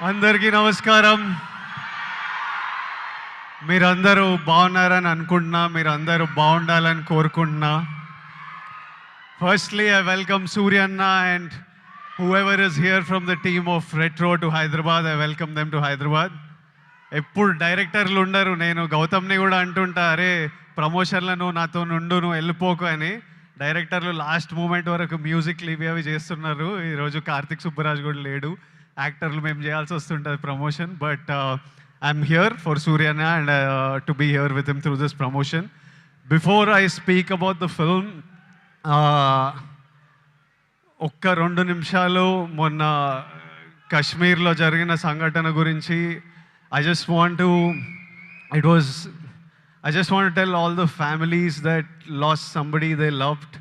అందరికీ నమస్కారం. మీరందరూ బాగున్నారని అనుకుంటున్నా. మీరందరూ బాగుండాలని కోరుకుంటున్నా. Firstly, I welcome Surya Anna and whoever is here from the team of Retro to Hyderabad. I welcome them to Hyderabad. ఎప్పుడు డైరెక్టర్లు ఉండరు. నేను గౌతమ్ని కూడా అంటుంటా, అరే ప్రమోషన్లో నువ్వు నాతో నుండు, నువ్వు వెళ్ళిపోకు అని. డైరెక్టర్లు లాస్ట్ మూమెంట్ వరకు మ్యూజిక్లు ఇవి అవి చేస్తున్నారు. ఈరోజు కార్తిక్ సుబ్బరాజ్ కూడా లేడు. యాక్టర్లు మేము చేయాల్సి వస్తుంటుంది promotion. But I'm here for Suryanna and to be here with him through this promotion. Before I speak about the film, ఒక్క 2 నిమిషాలు మొన్న కశ్మీర్లో జరిగిన సంఘటన గురించి I just want to tell all the families that lost somebody they loved,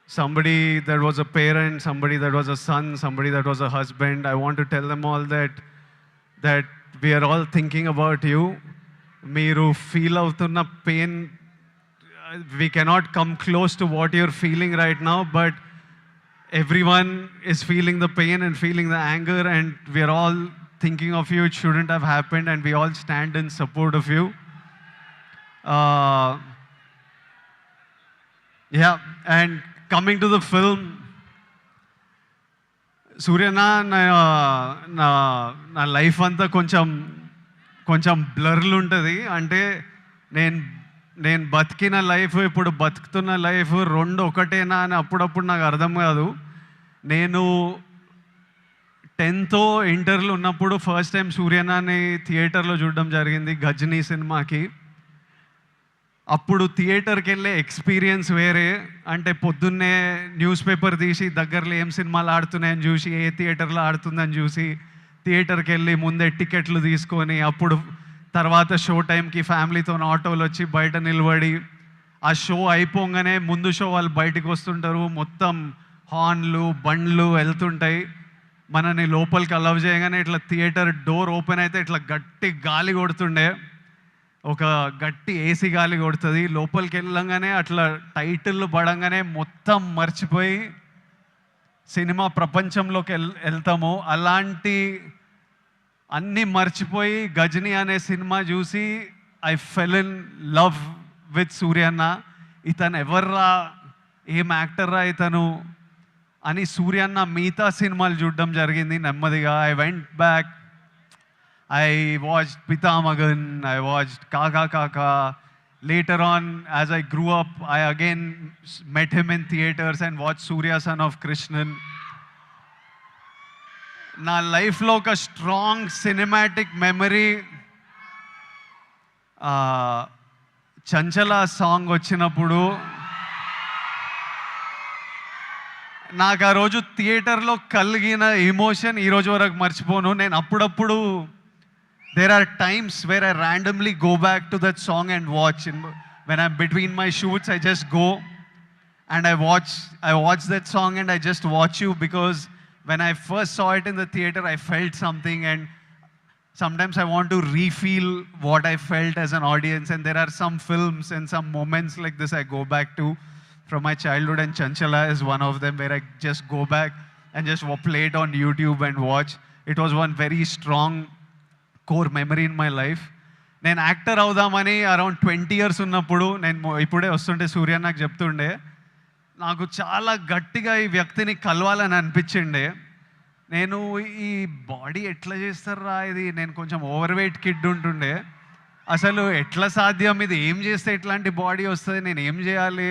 somebody that was a parent, somebody that was a son, somebody that was a husband. I want to tell them all that we are all thinking about you. Meeru feel avutunna pain, we cannot come close to what you're feeling right now, but everyone is feeling the pain and feeling the anger, and we are all thinking of you. It shouldn't have happened, and we all stand in support of you. Yeah, and coming to the film, Suryana నా life అంతా కొంచెం బ్లర్లు ఉంటుంది. అంటే నేను బతికిన life, ఇప్పుడు బతుకుతున్న life రెండు ఒకటేనా అని అప్పుడప్పుడు నాకు అర్థం కాదు. నేను 10th ఇంటర్లో ఉన్నప్పుడు ఫస్ట్ టైం సూర్యనాని థియేటర్లో చూడడం జరిగింది, గజనీ సినిమాకి. అప్పుడు థియేటర్కి వెళ్ళే ఎక్స్పీరియన్స్ వేరే. అంటే పొద్దున్నే న్యూస్ పేపర్ తీసి దగ్గరలో ఏం సినిమాలు ఆడుతున్నాయని చూసి, ఏ థియేటర్లో ఆడుతుందని చూసి థియేటర్కి వెళ్ళి ముందే టికెట్లు తీసుకొని, అప్పుడు తర్వాత షో టైంకి ఫ్యామిలీతో ఆటోలు వచ్చి బయట నిలబడి, ఆ షో అయిపోగానే ముందు షో వాళ్ళు బయటకు వస్తుంటారు, మొత్తం హార్న్లు బండ్లు వెళ్తుంటాయి. మనని లోపలికి అలవ్ చేయగానే ఇట్లా థియేటర్ డోర్ ఓపెన్ అయితే ఇట్లా గట్టి గాలి కొడుతుండే, ఒక గట్టి ఏసీ గాలి కొడుతుంది. లోపలికి వెళ్ళంగానే అట్లా టైటిల్ పడంగానే మొత్తం మర్చిపోయి సినిమా ప్రపంచంలోకి వెళ్తాము. అలాంటి అన్నీ మర్చిపోయి గజనీ అనే సినిమా చూసి I fell in love with Suryanna. ఇతను ఎవర్రా, ఏం యాక్టర్రా ఇతను అని సూర్యన్న మిగతా సినిమాలు చూడడం జరిగింది నెమ్మదిగా. I went back, I watched Pithamagan, I watched Kaakha Kaakha. Later on as I grew up, I again met him in theatres and watch Surya son of Krishnan. నా లైఫ్లో ఒక strong cinematic memory, Chanchala song వచ్చినప్పుడు నాకు ఆ రోజు థియేటర్లో కలిగిన ఎమోషన్ ఈరోజు వరకు మర్చిపోను. నేను అప్పుడప్పుడు there are times where I randomly go back to that song and watch. When I'm between my shoots, I just go and I watch that song and I just watch you, because when I first saw it in the theater, I felt something, and sometimes I want to refeel what I felt as an audience. And there are some films and some moments like this I go back to from my childhood, and Chanchala is one of them, where I just go back and just play it on YouTube and watch. It was one very strong core memory in my life. నేను actor అవుదామని around 20 years ఉన్నప్పుడు, నేను ఇప్పుడే వస్తుంటే సూర్య నాకు చెప్తుండే, నాకు చాలా గట్టిగా ఈ వ్యక్తిని కలవాలని అనిపించిండే. నేను ఈ బాడీ ఎట్లా చేస్తారా ఇది, నేను కొంచెం ఓవర్ వెయిట్ కిడ్ ఉంటుండే, అసలు ఎట్లా సాధ్యం, ఇది ఏం చేస్తే ఇట్లాంటి బాడీ వస్తుంది, నేను ఏం చేయాలి,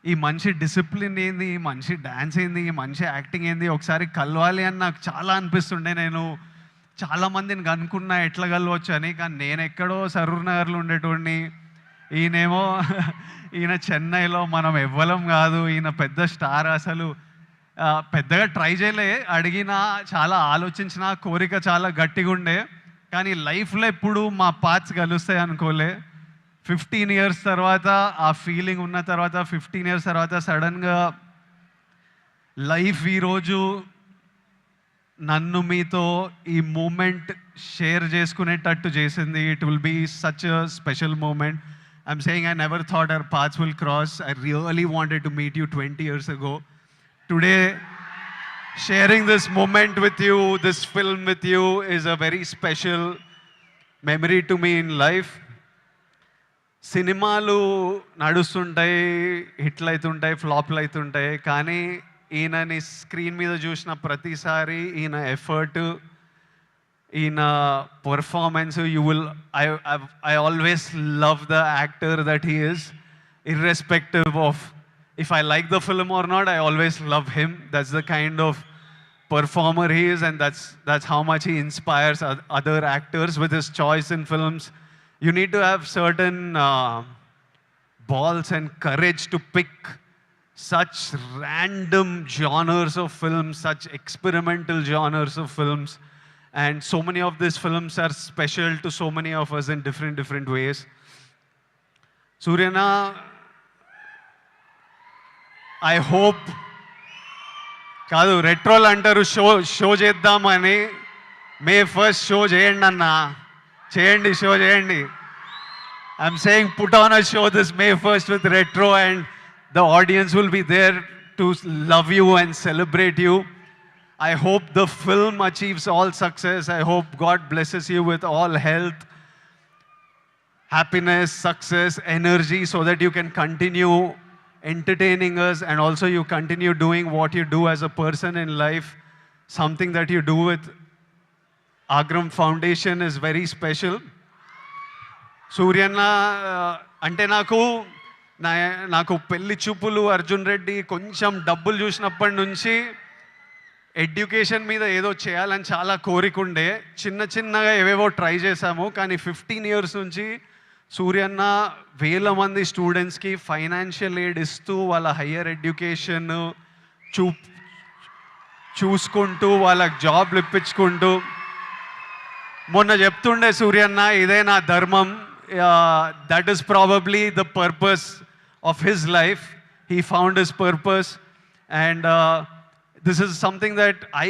ఈ మనిషి డిసిప్లిన్ ఏంది, ఈ మనిషి డ్యాన్స్ ఏంది, ఈ మనిషి యాక్టింగ్ ఏంది, ఒకసారి కలవాలి అని నాకు చాలా అనిపిస్తుండే. నేను చాలామందిని కనుక్కున్నా ఎట్లా కలవచ్చు అని, కానీ నేను ఎక్కడో సరూర్ నగర్లో ఉండేటోడిని, ఈయన చెన్నైలో, మనం ఎవ్వలం కాదు, ఈయన పెద్ద స్టార్. అసలు పెద్దగా ట్రై చేయలే, అడిగినా చాలా ఆలోచించిన, కోరిక చాలా గట్టిగా ఉండే, కానీ లైఫ్లో ఎప్పుడు మా పాత్స్ కలుస్తాయి అనుకోలే. 15 years తర్వాత ఆ ఫీలింగ్ ఉన్న తర్వాత, 15 years తర్వాత సడన్గా లైఫ్ ఈరోజు నన్ను మీతో ఈ మూమెంట్ షేర్ చేసుకునేటట్టు చేసింది. It will be such a special moment. I'm saying I never thought our paths will cross. I really wanted to meet you 20 years ago. Today sharing this moment with you, this film with you, is a very special memory to me in life. సినిమాలు నడుస్తుంటాయి, హిట్లు అవుతుంటాయి, ఫ్లాప్లు అవుతుంటాయి, కానీ ఈయనని screen మీద చూసిన ప్రతిసారి ఈయన ఎఫర్ట్, ఈయన performance, I always love the actor that he is, irrespective of if I like the film or not. I always love him. That's the kind of performer he is, and that's how much he inspires other actors with his choice in films. You need to have certain balls and courage to pick such random genres of films, such experimental genres of films. And so many of these films are special to so many of us in different ways. Suryana, I hope కాదు రెట్రోల్ అంటారు show చేద్దామని. మే 1st show చేయండి అన్న, చేయండి, show చేయండి. I'm saying put on a show this May 1st with retro, and the audience will be there to love you and celebrate you. I hope the film achieves all success. I hope God blesses you with all health, happiness, success, energy, so that you can continue entertaining us, and also you continue doing what you do as a person in life. Something that you do with Agram Foundation is very special. Suryana, అంటే నాకు పెళ్లి చూపులు, అర్జున్ రెడ్డి, కొంచెం డబ్బులు చూసినప్పటి నుంచి education మీద ఏదో చేయాలని చాలా కోరికుండే. చిన్నగా ఏవేవో ట్రై చేశాము, కానీ 15 years నుంచి సూర్యన్న వేల మంది స్టూడెంట్స్కి ఫైనాన్షియల్ ఎయిడ్ ఇస్తూ వాళ్ళ హయ్యర్ ఎడ్యుకేషన్ చూసుకుంటూ వాళ్ళకి జాబ్లు ఇప్పించుకుంటూ, మొన్న చెప్తుండే సూర్యన్న, ఇదే నా ధర్మం. That is probably the purpose of his life. He found his purpose, and this is something that I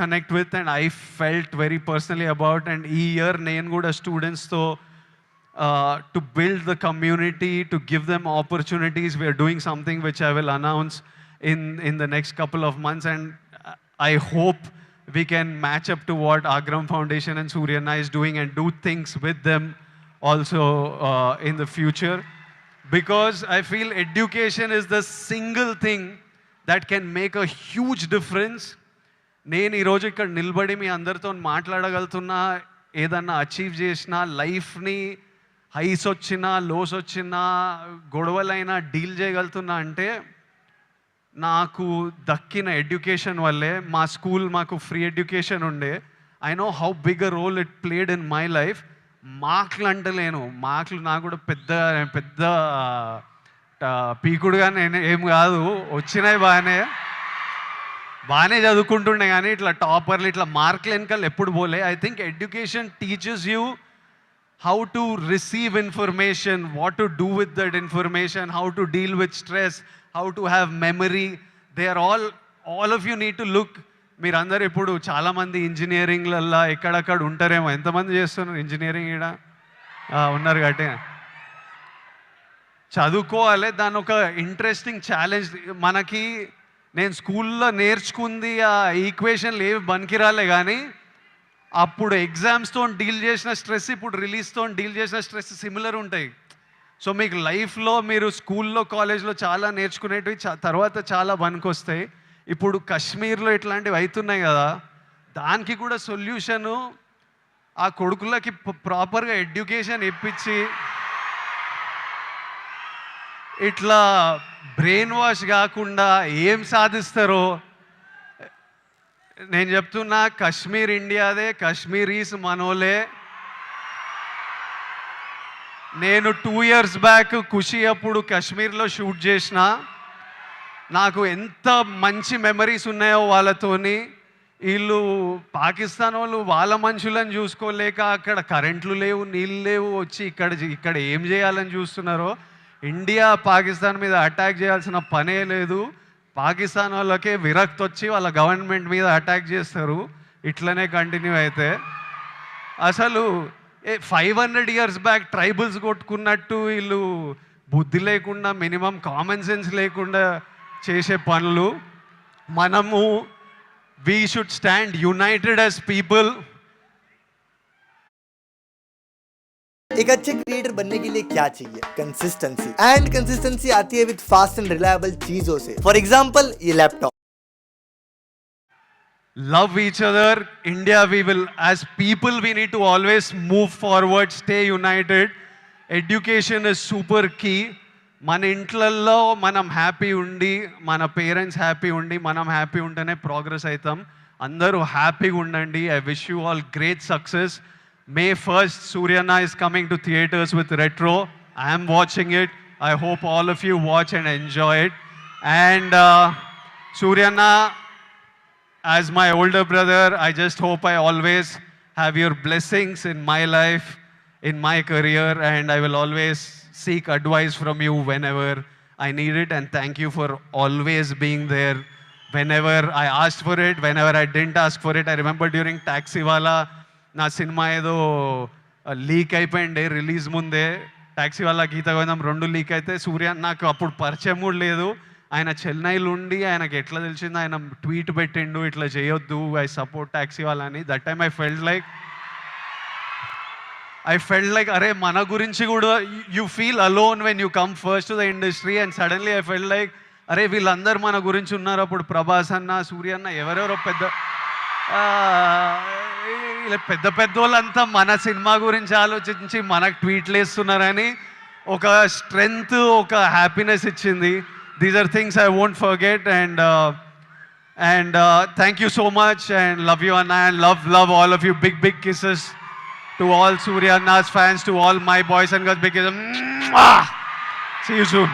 connect with, and I felt very personally about. And ee year nenu kuda students to build the community, to give them opportunities, we are doing something which I will announce in the next couple of months, and I hope we can match up to what Agram Foundation and Suryana is doing, and do things with them also in the future, because I feel education is the single thing that can make a huge difference. నేను ఈరోజు ఇక్కడ నిలబడి మీ అందరితో మాట్లాడగలుగుతున్నా, ఏదన్నా achieve చేసినా, లైఫ్ని highs వచ్చినా, lows వచ్చినా, గొడవలైనా డీల్ చేయగలుగుతున్నా అంటే నాకు దక్కిన ఎడ్యుకేషన్ వల్లే. మా స్కూల్ మాకు ఫ్రీ ఎడ్యుకేషన్ ఉండే. I know how big a role it played in my life. మార్కులు అంటలేను, మార్కులు నాకు కూడా పెద్ద పీకుడుగా నేను ఏం కాదు, వచ్చినాయి బాగానే చదువుకుంటుండే, కానీ ఇట్లా టాపర్లు, ఇట్లా మార్కులు వెనకాల ఎప్పుడు పోలే. I think education teaches you how to receive information, what to do with that information, how to deal with stress, how to have memory. They are all of you need to look. మీరందరూ ఇప్పుడు చాలామంది ఇంజనీరింగ్లల్లో ఎక్కడక్కడ ఉంటారేమో. ఎంతమంది చేస్తున్నారు engineering? ఇక్కడ ఉన్నారు కాబట్టి చదువుకోవాలి. దాని ఒక ఇంట్రెస్టింగ్ ఛాలెంజ్ మనకి. నేను స్కూల్లో నేర్చుకుంది ఆ ఈక్వేషన్లు ఏవి బనికిరాలే, కానీ అప్పుడు ఎగ్జామ్స్తో డీల్ చేసిన స్ట్రెస్, ఇప్పుడు రిలీజ్తో డీల్ చేసిన స్ట్రెస్ సిమిలర్ ఉంటాయి. సో మీకు లైఫ్లో మీరు స్కూల్లో, కాలేజ్లో చాలా నేర్చుకునేటివి తర్వాత చాలా పనికొస్తాయి. ఇప్పుడు కాశ్మీర్లో ఇట్లాంటివి అవుతున్నాయి కదా, దానికి కూడా సొల్యూషను ఆ కొడుకులకి ప్రాపర్గా ఎడ్యుకేషన్ ఇప్పించి, ఇట్లా బ్రెయిన్ వాష్ కాకుండా ఏం సాధిస్తారో నేను చెప్తున్నా. కాశ్మీర్ ఇండియాదే, కాశ్మీరీస్ మనోలే. నేను 2 years బ్యాక్ ఖుషి అప్పుడు కాశ్మీర్లో షూట్ చేసిన. నాకు ఎంత మంచి మెమరీస్ ఉన్నాయో వాళ్ళతోని. వీళ్ళు పాకిస్తాన్ వాళ్ళు వాళ్ళ మనుషులను చూసుకోలేక అక్కడ కరెంట్లు లేవు, నీళ్ళు లేవు, వచ్చి ఇక్కడ ఏం చేయాలని చూస్తున్నారో. ఇండియా పాకిస్తాన్ మీద అటాక్ చేయాల్సిన పనే లేదు. పాకిస్తాన్ వాళ్ళకే విరక్తి వచ్చి వాళ్ళ గవర్నమెంట్ మీద అటాక్ చేస్తారు. ఇట్లనే కంటిన్యూ అయితే అసలు 500 years బ్యాక్ ట్రైబల్స్ కొట్టుకున్నట్టు వీళ్ళు బుద్ధి లేకుండా, మినిమం కామన్ సెన్స్ లేకుండా చేసే పనులు. మనము we should stand united as people. एक अच्छे क्रिएटर बनने के लिए क्या चाहिए? कंसिस्टेंसी, एंड कंसिस्टेंसी आती है विद फास्ट एंड रिलायबल चीजों से. फॉर एग्जांपल ये laptop. Love each other. India, we will, as people, we need to always move forward, stay united. Education is super key. మన ఇంట్లల్లో మనం హ్యాపీ ఉండి, మన parents happy ఉండి, మనం హ్యాపీ ఉంటేనే ప్రోగ్రెస్ అవుతాం. అందరూ హ్యాపీగా ఉండండి. I wish you all great success. May 1st, Suryana is coming to theaters with Retro. I am watching it. I hope all of you watch and enjoy it. And Suryana, as my older brother, I just hope I always have your blessings in my life, in my career, and I will always seek advice from you whenever I need it. And thank you for always being there whenever I asked for it, whenever I didn't ask for it. I remember during Taxiwala, నా cinema ఏదో leak అయిపోయింది release ముందే. Taxi వాళ్ళ గీత గోవిందం 2 leak అయితే సూర్య నాకు అప్పుడు పరిచయం కూడా లేదు. ఆయన చెన్నైలో ఉండి ఆయనకి ఎట్లా తెలిసింది, ఆయన ట్వీట్ పెట్టిండు ఇట్లా చేయొద్దు, ఐ సపోర్ట్ టాక్సీ వాళ్ళని. That time I felt like అరే మన గురించి కూడా you feel alone when you come first to the industry. And suddenly I felt like అరే వీళ్ళందరూ మన గురించి ఉన్నారు. అప్పుడు ప్రభాస్ అన్న, సూర్య అన్న, ఎవరెవరో పెద్ద వాళ్ళంతా మన సినిమా గురించి ఆలోచించి మనకు ట్వీట్లు వేస్తున్నారని ఒక స్ట్రెంగ్త్, ఒక హ్యాపీనెస్ ఇచ్చింది. These are things I won't forget. And thank you so much and love you anna. And love all of you. Big kisses to all Surya Anna's fans, to all my boys and girls. Big kisses. See you soon.